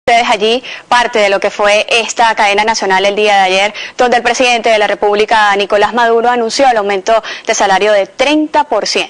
Ustedes allí parte de lo que fue esta cadena nacional el día de ayer, donde el presidente de la República, Nicolás Maduro, anunció el aumento de salario de 30%.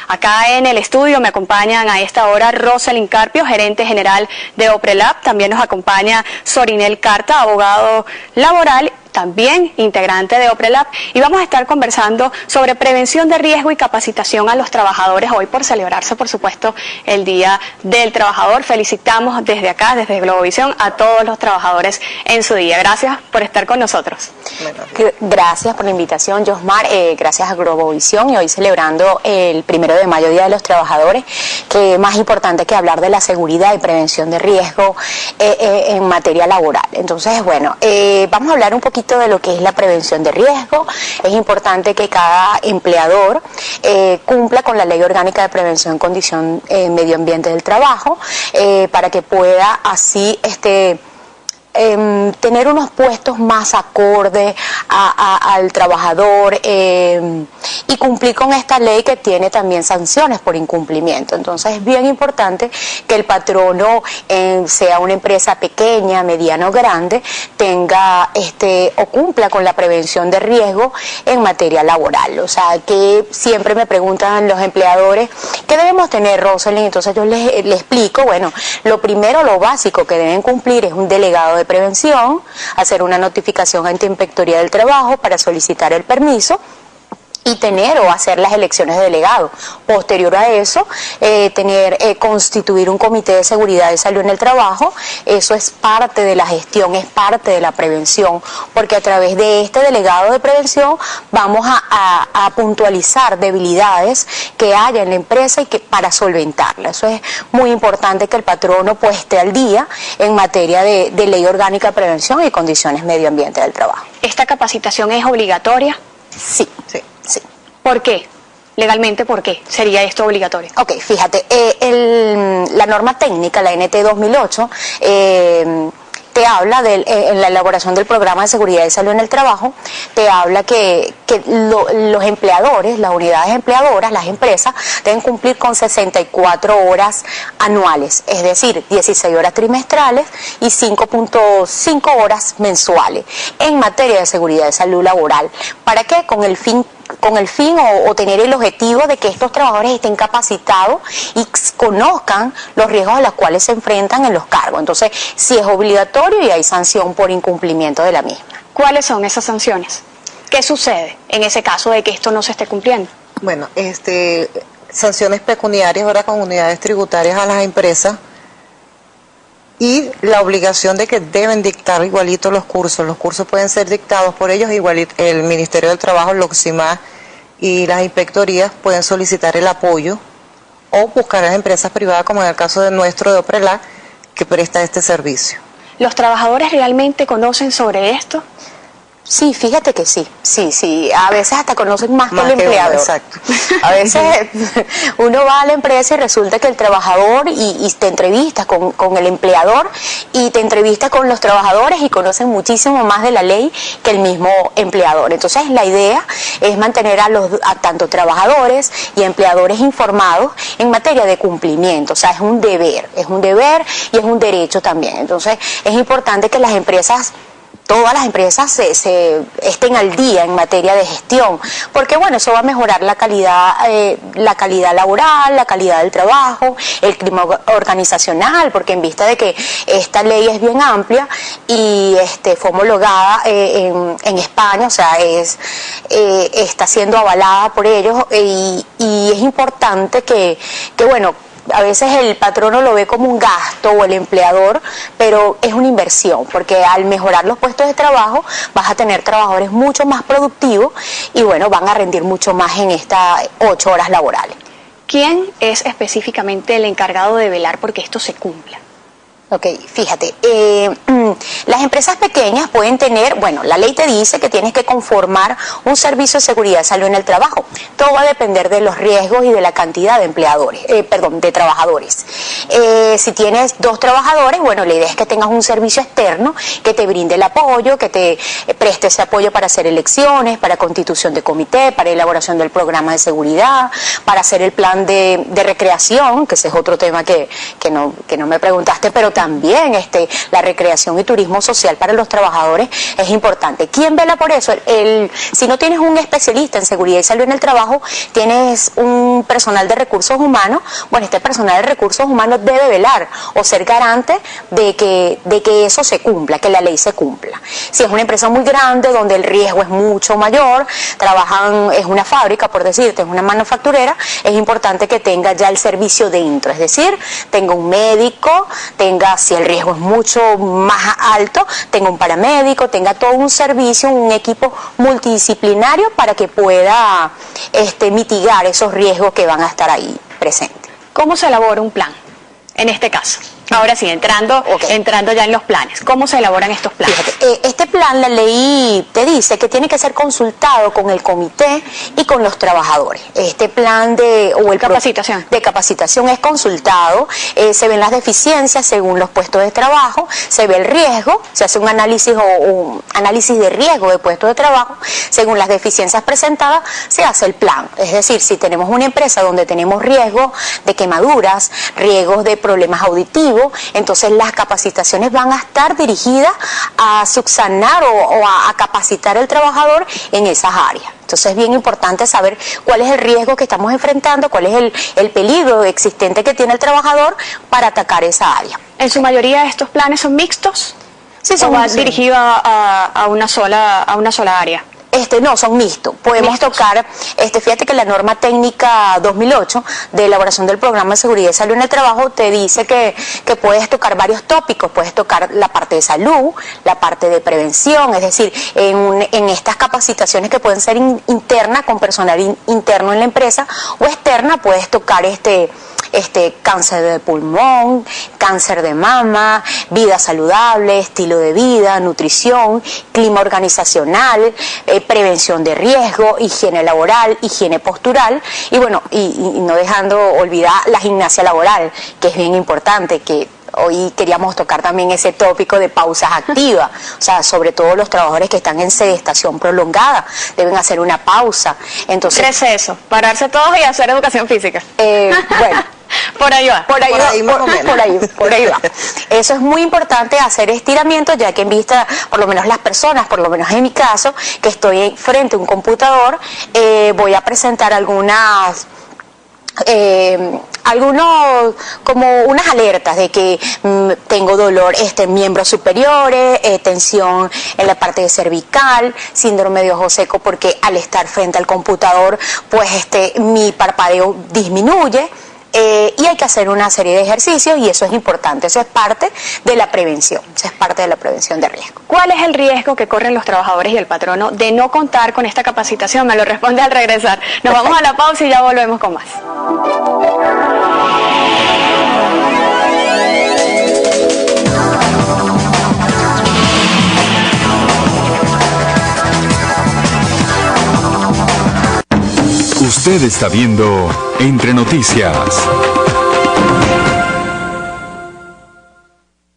Acá en el estudio me acompañan a esta hora Rosalind Carpio, gerente general de Oprelab. También nos acompaña Sorinel Carta, abogado laboral, también integrante de Oprelab, y vamos a estar conversando sobre prevención de riesgo y capacitación a los trabajadores hoy por celebrarse, por supuesto, el Día del Trabajador. Felicitamos desde acá, desde Globovisión, a todos los trabajadores en su día. Gracias por estar con nosotros. Gracias por la invitación, Josmar. Gracias a Globovisión, y hoy celebrando el 1 de mayo, Día de los Trabajadores, que más importante que hablar de la seguridad y prevención de riesgo en materia laboral. Entonces, bueno, vamos a hablar un poquito de lo que es la prevención de riesgo. Es importante que cada empleador cumpla con la Ley Orgánica de Prevención en Condición Medio Ambiente del Trabajo, para que pueda así tener unos puestos más acordes al trabajador y cumplir con esta ley, que tiene también sanciones por incumplimiento. Entonces es bien importante que el patrono, sea una empresa pequeña, mediana o grande, tenga o cumpla con la prevención de riesgo en materia laboral. O sea, que siempre me preguntan los empleadores, ¿qué debemos tener, Rosalind? Entonces yo les explico, bueno, lo primero, lo básico que deben cumplir es un delegado de prevención, hacer una notificación ante Inspectoría del Trabajo para solicitar el permiso y tener o hacer las elecciones de delegado. Posterior a eso, constituir un comité de seguridad y salud en el trabajo. Eso es parte de la gestión, es parte de la prevención, porque a través de este delegado de prevención vamos a puntualizar debilidades que haya en la empresa y que para solventarla. Eso es muy importante, que el patrono pues esté al día en materia de Ley Orgánica de Prevención y Condiciones Medio Ambiente del Trabajo. ¿Esta capacitación es obligatoria? Sí. ¿Por qué? Legalmente, ¿por qué sería esto obligatorio? Ok, fíjate, la norma técnica, la NT 2008, te habla en la elaboración del programa de seguridad y salud en el trabajo, te habla que los empleadores, las unidades empleadoras, las empresas, deben cumplir con 64 horas anuales, es decir, 16 horas trimestrales y 5.5 horas mensuales en materia de seguridad y salud laboral. ¿Para qué? Con el fin o tener el objetivo de que estos trabajadores estén capacitados y conozcan los riesgos a los cuales se enfrentan en los cargos. Entonces, sí es obligatorio y hay sanción por incumplimiento de la misma. ¿Cuáles son esas sanciones? ¿Qué sucede en ese caso de que esto no se esté cumpliendo? Bueno, sanciones pecuniarias ahora con unidades tributarias a las empresas, y la obligación de que deben dictar igualito los cursos. Los cursos pueden ser dictados por ellos, igualito el Ministerio del Trabajo, el OXIMA y las inspectorías pueden solicitar el apoyo o buscar a las empresas privadas, como en el caso de nuestro, de Oprelab, que presta este servicio. ¿Los trabajadores realmente conocen sobre esto? Sí, fíjate que sí, a veces hasta conocen más que el empleador. Exacto. A veces uno va a la empresa y resulta que el trabajador, y te entrevistas con el empleador y te entrevistas con los trabajadores y conocen muchísimo más de la ley que el mismo empleador. Entonces la idea es mantener a tanto trabajadores y empleadores informados en materia de cumplimiento. O sea, es un deber y es un derecho también. Entonces es importante que las empresas, todas las empresas estén al día en materia de gestión, porque bueno, eso va a mejorar la calidad laboral, la calidad del trabajo, el clima organizacional, porque en vista de que esta ley es bien amplia y fue homologada en España, o sea, está siendo avalada por ellos, y es importante que bueno, a veces el patrono lo ve como un gasto, o el empleador, pero es una inversión, porque al mejorar los puestos de trabajo vas a tener trabajadores mucho más productivos y bueno, van a rendir mucho más en estas 8 horas laborales. ¿Quién es específicamente el encargado de velar porque esto se cumpla? Ok, fíjate, Las empresas pequeñas pueden tener, bueno, la ley te dice que tienes que conformar un servicio de seguridad de salud en el trabajo. Todo va a depender de los riesgos y de la cantidad de empleadores, de trabajadores. Si tienes 2 trabajadores, bueno, la idea es que tengas un servicio externo que te brinde el apoyo, que te preste ese apoyo para hacer elecciones, para constitución de comité, para elaboración del programa de seguridad, para hacer el plan de recreación, que ese es otro tema que no me preguntaste, pero también la recreación y turismo social para los trabajadores es importante. ¿Quién vela por eso? Si no tienes un especialista en seguridad y salud en el trabajo, tienes un personal de recursos humanos. Bueno, este personal de recursos humanos debe velar o ser garante de que eso se cumpla, que la ley se cumpla. Si es una empresa muy grande donde el riesgo es mucho mayor, es una fábrica, por decirte, es una manufacturera, es importante que tenga ya el servicio dentro, es decir, tenga un médico, si el riesgo es mucho más alto, tenga un paramédico, tenga todo un servicio, un equipo multidisciplinario para que pueda mitigar esos riesgos que van a estar ahí presentes. ¿Cómo se elabora un plan en este caso? Ahora sí, entrando ya en los planes. ¿Cómo se elaboran estos planes? Fíjate, este plan, la ley te dice que tiene que ser consultado con el comité y con los trabajadores. Este plan de capacitación es consultado, se ven las deficiencias según los puestos de trabajo, se ve el riesgo, se hace un análisis un análisis de riesgo de puestos de trabajo, según las deficiencias presentadas, se hace el plan. Es decir, si tenemos una empresa donde tenemos riesgo de quemaduras, riesgos de problemas auditivos, entonces las capacitaciones van a estar dirigidas a subsanar o a capacitar al trabajador en esas áreas. Entonces es bien importante saber cuál es el riesgo que estamos enfrentando, cuál es el peligro existente que tiene el trabajador para atacar esa área. ¿En su mayoría estos planes son mixtos? Sí, ¿O va dirigido a una sola área? No, son mixtos. Podemos tocar, fíjate que la norma técnica 2008 de elaboración del programa de seguridad y salud en el trabajo te dice que puedes tocar varios tópicos, puedes tocar la parte de salud, la parte de prevención, es decir, en estas capacitaciones que pueden ser internas con personal interno en la empresa o externa, puedes tocar cáncer de pulmón, cáncer de mama, vida saludable, estilo de vida, nutrición, clima organizacional, prevención de riesgo, higiene laboral, higiene postural y bueno, y no dejando olvidar la gimnasia laboral, que es bien importante, que hoy queríamos tocar también ese tópico de pausas activas, o sea, sobre todo los trabajadores que están en sedestación prolongada, deben hacer una pausa. Entonces, receso, pararse todos y hacer educación física. Bueno. Por ahí va. Por ahí va. Eso es muy importante, hacer estiramientos, ya que en vista, por lo menos las personas, por lo menos en mi caso, que estoy frente a un computador, voy a presentar algunos como unas alertas de que tengo dolor en miembros superiores, tensión en la parte de cervical, síndrome de ojo seco, porque al estar frente al computador pues mi parpadeo disminuye. Y hay que hacer una serie de ejercicios y eso es importante, eso es parte de la prevención, eso es parte de la prevención de riesgo. ¿Cuál es el riesgo que corren los trabajadores y el patrono de no contar con esta capacitación? Me lo responde al regresar. Nos vamos a la pausa y ya volvemos con más. Usted está viendo Entre Noticias.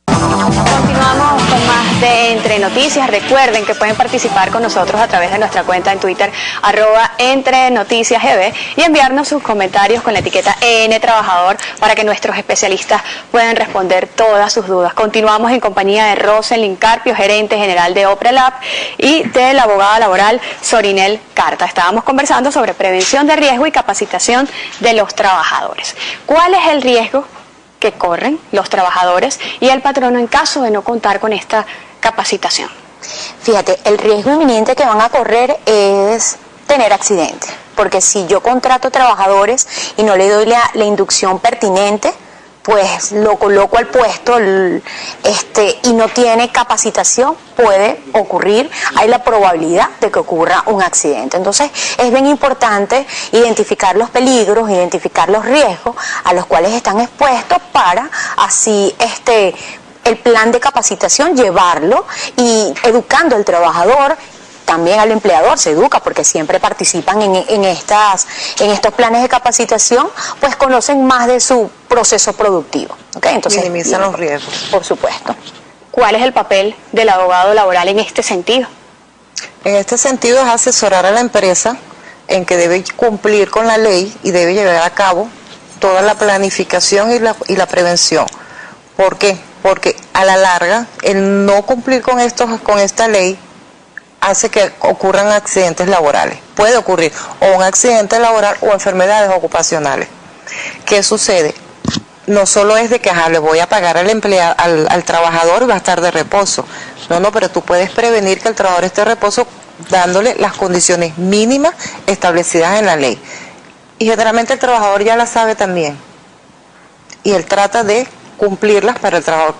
Continuamos con más de Entre Noticias. Recuerden que pueden participar con nosotros a través de nuestra cuenta en Twitter, @EntreNoticiasGB, y enviarnos sus comentarios con la etiqueta ENTrabajador para que nuestros especialistas puedan responder todas sus dudas. Continuamos en compañía de Roselyn Carpio, gerente general de OPRELAB, y de la abogada laboral Sorinel Carta. Estábamos conversando sobre prevención de riesgo y capacitación de los trabajadores. ¿Cuál es el riesgo que corren los trabajadores y el patrono en caso de no contar con esta capacitación? Fíjate, el riesgo inminente que van a correr es tener accidentes, porque si yo contrato trabajadores y no le doy la inducción pertinente, pues lo coloco al puesto y no tiene capacitación, puede ocurrir, hay la probabilidad de que ocurra un accidente. Entonces es bien importante identificar los peligros, identificar los riesgos a los cuales están expuestos para así el plan de capacitación, llevarlo y educando al trabajador. También al empleador se educa porque siempre participan en estos planes de capacitación, pues conocen más de su proceso productivo. ¿Okay? Entonces, minimizan los riesgos. Por supuesto. ¿Cuál es el papel del abogado laboral en este sentido? En este sentido es asesorar a la empresa en que debe cumplir con la ley y debe llevar a cabo toda la planificación y la prevención. ¿Por qué? Porque a la larga el no cumplir con esta ley hace que ocurran accidentes laborales. Puede ocurrir o un accidente laboral o enfermedades ocupacionales. ¿Qué sucede? No solo es de que le voy a pagar al trabajador y va a estar de reposo. No, pero tú puedes prevenir que el trabajador esté de reposo dándole las condiciones mínimas establecidas en la ley. Y generalmente el trabajador ya las sabe también. Y él trata de cumplirlas para el trabajador.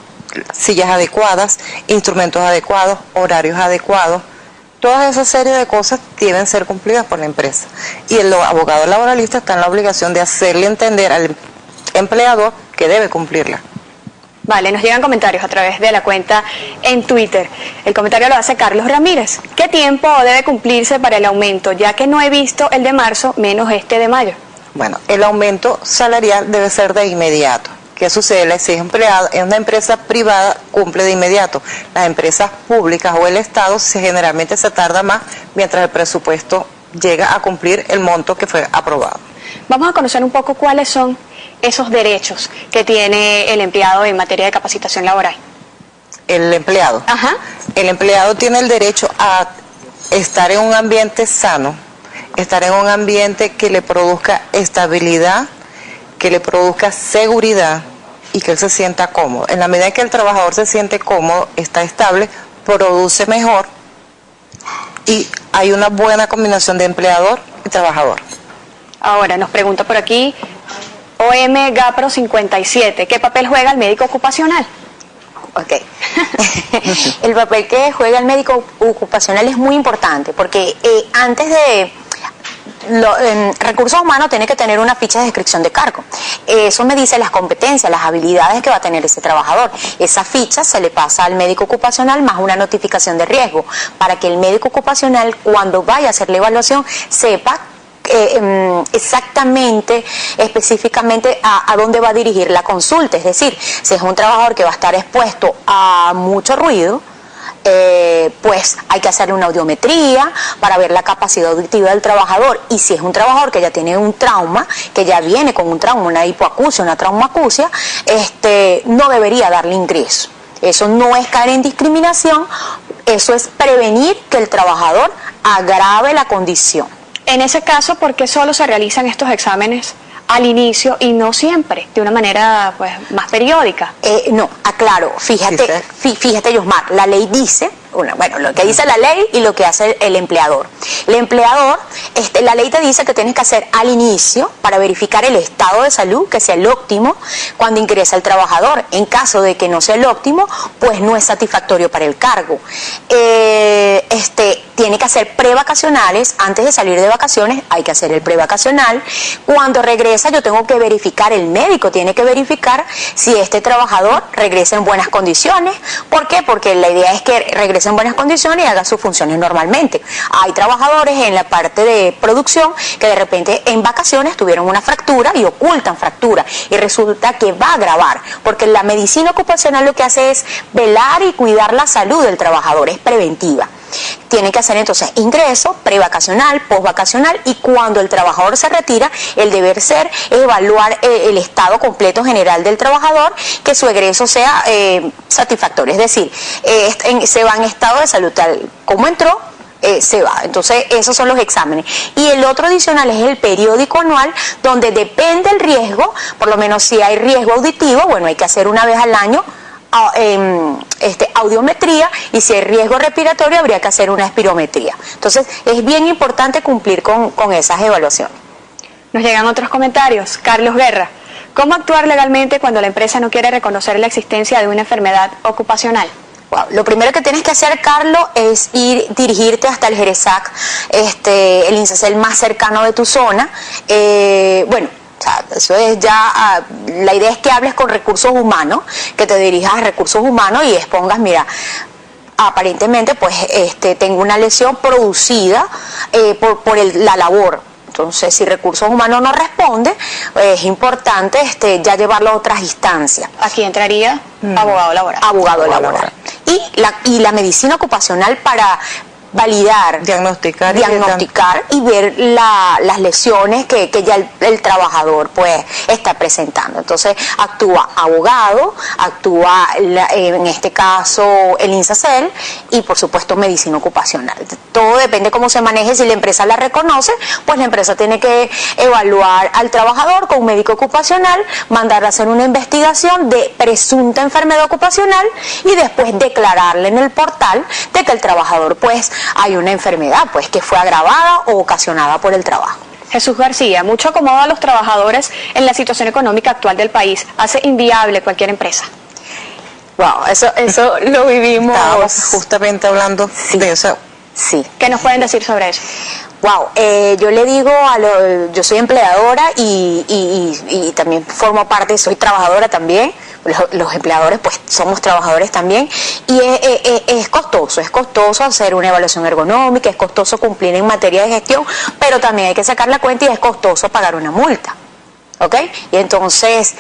Sillas adecuadas, instrumentos adecuados, horarios adecuados. Todas esas series de cosas deben ser cumplidas por la empresa. Y el abogado laboralista está en la obligación de hacerle entender al empleador que debe cumplirla. Vale, nos llegan comentarios a través de la cuenta en Twitter. El comentario lo hace Carlos Ramírez. ¿Qué tiempo debe cumplirse para el aumento? Ya que no he visto el de marzo, menos este de mayo. Bueno, el aumento salarial debe ser de inmediato. ¿Qué sucede? Si es empleado en una empresa privada, cumple de inmediato. Las empresas públicas o el Estado generalmente se tarda más mientras el presupuesto llega a cumplir el monto que fue aprobado. Vamos a conocer un poco cuáles son esos derechos que tiene el empleado en materia de capacitación laboral. El empleado. Ajá. El empleado tiene el derecho a estar en un ambiente sano, estar en un ambiente que le produzca estabilidad, que le produzca seguridad y que él se sienta cómodo. En la medida que el trabajador se siente cómodo, está estable, produce mejor y hay una buena combinación de empleador y trabajador. Ahora, nos pregunta por aquí OM Gapro 57, ¿qué papel juega el médico ocupacional? Ok. El papel que juega el médico ocupacional es muy importante porque antes de... recursos humanos tiene que tener una ficha de descripción de cargo. Eso me dice las competencias, las habilidades que va a tener ese trabajador. Esa ficha se le pasa al médico ocupacional más una notificación de riesgo para que el médico ocupacional, cuando vaya a hacer la evaluación, sepa exactamente, específicamente a dónde va a dirigir la consulta. Es decir, si es un trabajador que va a estar expuesto a mucho ruido, pues hay que hacerle una audiometría para ver la capacidad auditiva del trabajador. Y si es un trabajador que ya tiene un trauma, que ya viene con un trauma, una hipoacusia, una traumacusia, no debería darle ingreso. Eso no es caer en discriminación, eso es prevenir que el trabajador agrave la condición. En ese caso, ¿por qué solo se realizan estos exámenes al inicio y no siempre, de una manera pues más periódica? No, aclaro, fíjate Yosmar, la ley dice, bueno, lo que dice la ley y lo que hace el empleador. El empleador, la ley te dice que tienes que hacer al inicio para verificar el estado de salud, que sea el óptimo cuando ingresa el trabajador. En caso de que no sea el óptimo, pues no es satisfactorio para el cargo. Tiene que hacer prevacacionales, antes de salir de vacaciones hay que hacer el prevacacional. Cuando regresa yo tengo que verificar, el médico tiene que verificar si este trabajador regresa en buenas condiciones. ¿Por qué? Porque la idea es que regrese en buenas condiciones y haga sus funciones normalmente. Hay trabajadores en la parte de producción que de repente en vacaciones tuvieron una fractura y ocultan fractura y resulta que va a agravar, porque la medicina ocupacional lo que hace es velar y cuidar la salud del trabajador, es preventiva. Tiene que hacer entonces ingreso, prevacacional, postvacacional, y cuando el trabajador se retira, el deber ser evaluar el estado completo general del trabajador, que su egreso sea satisfactorio, es decir, se va en estado de salud tal como entró, se va. Entonces esos son los exámenes. Y el otro adicional es el periódico anual, donde depende el riesgo, por lo menos si hay riesgo auditivo, bueno, hay que hacer una vez al año audiometría, y si hay riesgo respiratorio habría que hacer una espirometría. Entonces es bien importante cumplir con esas evaluaciones. Nos llegan otros comentarios. Carlos Guerra, ¿cómo actuar legalmente cuando la empresa no quiere reconocer la existencia de una enfermedad ocupacional? Wow. Lo primero que tienes que hacer, Carlos, es dirigirte hasta el GERESAC, el INSACEL más cercano de tu zona. Bueno, O sea, eso es ya, la idea es que hables con recursos humanos, que te dirijas a recursos humanos y expongas, mira, aparentemente pues tengo una lesión producida por la labor. Entonces, si recursos humanos no responde, es importante ya llevarlo a otras instancias. Aquí entraría abogado laboral. Abogado laboral. Y la medicina ocupacional para validar, diagnosticar y ver las lesiones que ya el trabajador pues está presentando. Entonces actúa abogado, actúa en este caso el INSACEL y por supuesto medicina ocupacional. Todo depende cómo se maneje. Si la empresa la reconoce, pues la empresa tiene que evaluar al trabajador con un médico ocupacional, mandar a hacer una investigación de presunta enfermedad ocupacional y después declararle en el portal de que el trabajador pues hay una enfermedad pues que fue agravada o ocasionada por el trabajo. Jesús García, mucho acomodo a los trabajadores en la situación económica actual del país hace inviable cualquier empresa. Wow, eso lo vivimos. Estábamos justamente hablando de eso. Sí. ¿Qué nos pueden decir sobre eso? Wow, yo le digo yo soy empleadora y también formo parte, soy trabajadora también. Los empleadores pues somos trabajadores también y es costoso hacer una evaluación ergonómica, es costoso cumplir en materia de gestión, pero también hay que sacar la cuenta y es costoso pagar una multa. ¿Ok? Y entonces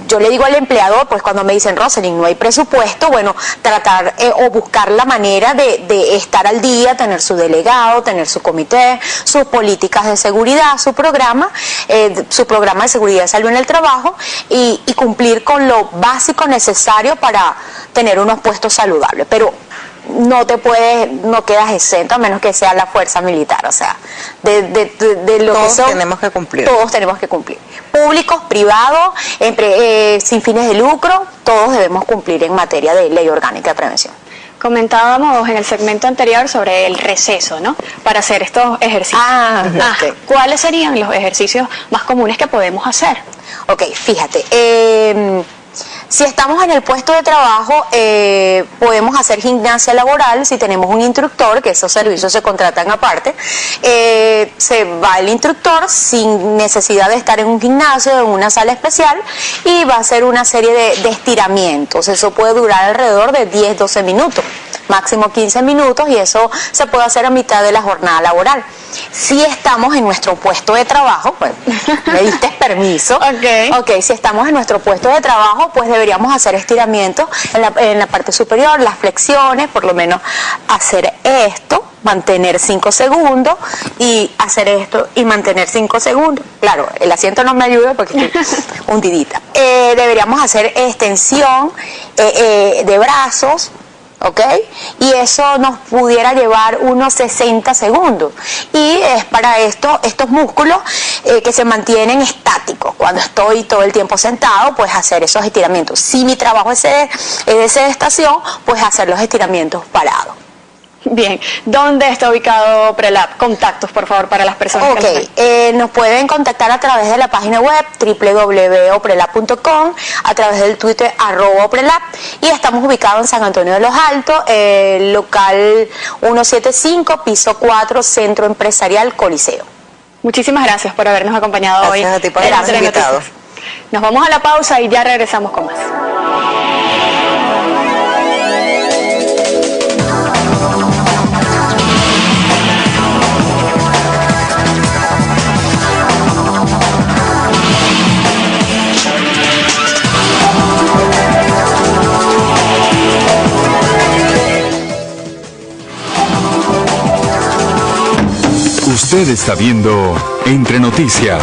yo le digo al empleador, pues cuando me dicen, Rosalind, no hay presupuesto, bueno, tratar o buscar la manera de estar al día, tener su delegado, tener su comité, sus políticas de seguridad, su programa de seguridad de salud en el trabajo y cumplir con lo básico necesario para tener unos puestos saludables. Pero no quedas exento a menos que sea la fuerza militar, o sea, de lo todos que son, tenemos que cumplir. Todos tenemos que cumplir. Públicos, privados, sin fines de lucro, todos debemos cumplir en materia de ley orgánica de prevención. Comentábamos en el segmento anterior sobre el receso, ¿no? Para hacer estos ejercicios. Okay. ¿Cuáles serían los ejercicios más comunes que podemos hacer? Ok, fíjate, si estamos en el puesto de trabajo, podemos hacer gimnasia laboral si tenemos un instructor, que esos servicios se contratan aparte. Se va el instructor sin necesidad de estar en un gimnasio, en una sala especial, y va a hacer una serie de estiramientos. Eso puede durar alrededor de 10-12 minutos, máximo 15 minutos, y eso se puede hacer a mitad de la jornada laboral. Si estamos en nuestro puesto de trabajo, pues me diste permiso. Ok, si estamos en nuestro puesto de trabajo, pues deberíamos hacer estiramientos en la parte superior, las flexiones, por lo menos hacer esto, mantener 5 segundos y hacer esto y mantener 5 segundos. Claro, el asiento no me ayuda porque estoy hundidita. Deberíamos hacer extensión de brazos. ¿Ok? Y eso nos pudiera llevar unos 60 segundos. Y es para estos músculos que se mantienen estáticos. Cuando estoy todo el tiempo sentado, pues hacer esos estiramientos. Si mi trabajo es de sedestación, pues hacer los estiramientos parados. Bien, ¿dónde está ubicado Prelab? Contactos, por favor, para las personas que nos pueden contactar a través de la página web www.oprelab.com, a través del Twitter @oprelab, y estamos ubicados en San Antonio de los Altos, local 175, piso 4, Centro Empresarial Coliseo. Muchísimas gracias por habernos acompañado hoy. Gracias a ti por habernos invitado. Nos vamos a la pausa y ya regresamos con más. Usted está viendo Entre Noticias.